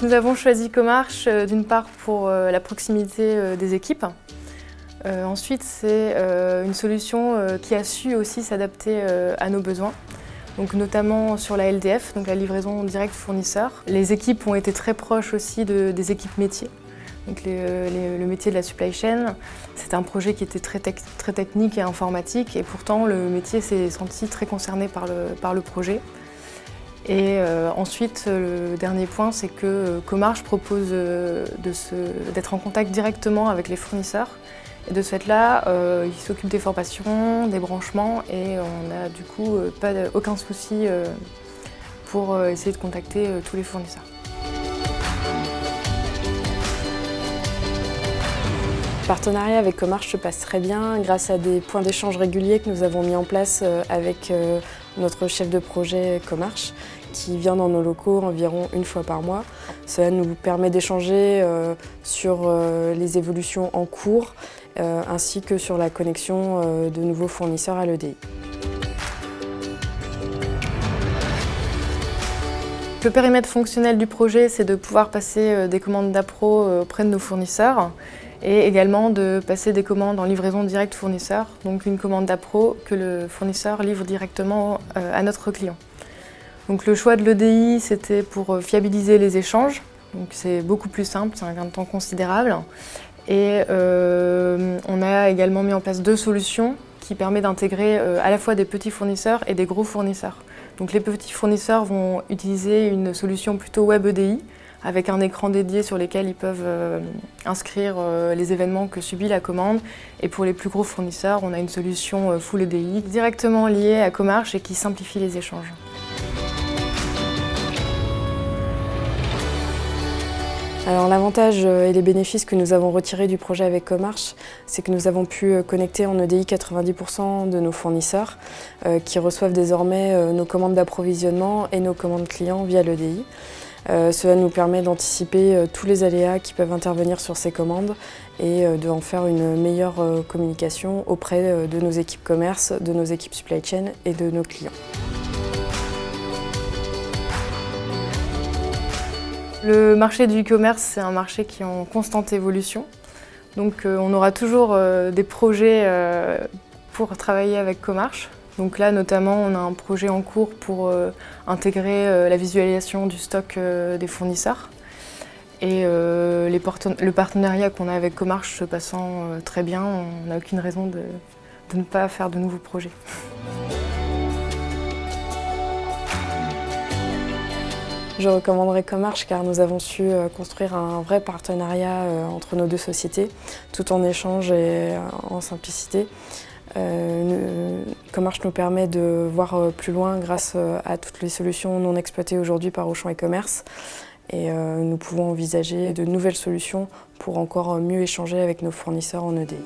nous avons choisi Comarch d'une part pour la proximité des équipes. Ensuite, c'est une solution qui a su aussi s'adapter à nos besoins. Donc notamment sur la LDF, donc la livraison directe fournisseur. Les équipes ont été très proches aussi des équipes métiers. Donc le métier de la supply chain, c'était un projet qui était très technique et informatique, et pourtant le métier s'est senti très concerné par le projet. Et ensuite, le dernier point, c'est que Comarch propose d'être en contact directement avec les fournisseurs. Et de ce fait-là, ils s'occupent des formations, des branchements, et on n'a du coup aucun souci pour essayer de contacter tous les fournisseurs. Le partenariat avec Comarch se passe très bien grâce à des points d'échange réguliers que nous avons mis en place avec notre chef de projet Comarch, qui vient dans nos locaux environ une fois par mois. Cela nous permet d'échanger sur les évolutions en cours ainsi que sur la connexion de nouveaux fournisseurs à l'EDI. Le périmètre fonctionnel du projet, c'est de pouvoir passer des commandes d'appro auprès de nos fournisseurs et également de passer des commandes en livraison directe fournisseur, donc une commande d'appro que le fournisseur livre directement à notre client. Donc le choix de l'EDI, c'était pour fiabiliser les échanges, donc c'est beaucoup plus simple, c'est un gain de temps considérable. Et on a également mis en place 2 solutions qui permettent d'intégrer à la fois des petits fournisseurs et des gros fournisseurs. Donc les petits fournisseurs vont utiliser une solution plutôt web EDI avec un écran dédié sur lequel ils peuvent inscrire les événements que subit la commande. Et pour les plus gros fournisseurs, on a une solution full EDI directement liée à Comarch et qui simplifie les échanges. Alors l'avantage et les bénéfices que nous avons retirés du projet avec Comarch, c'est que nous avons pu connecter en EDI 90% de nos fournisseurs qui reçoivent désormais nos commandes d'approvisionnement et nos commandes clients via l'EDI. Cela nous permet d'anticiper tous les aléas qui peuvent intervenir sur ces commandes et d'en faire une meilleure communication auprès de nos équipes commerce, de nos équipes supply chain et de nos clients. Le marché du e-commerce, c'est un marché qui est en constante évolution. Donc on aura toujours des projets pour travailler avec Comarch. Donc là, notamment, on a un projet en cours pour intégrer la visualisation du stock des fournisseurs. Et le partenariat qu'on a avec Comarch se passant très bien, on n'a aucune raison de ne pas faire de nouveaux projets. Je recommanderais Comarch car nous avons su construire un vrai partenariat entre nos 2 sociétés, tout en échange et en simplicité. Comarch nous permet de voir plus loin grâce à toutes les solutions non exploitées aujourd'hui par Auchan e-commerce. Et nous pouvons envisager de nouvelles solutions pour encore mieux échanger avec nos fournisseurs en EDI.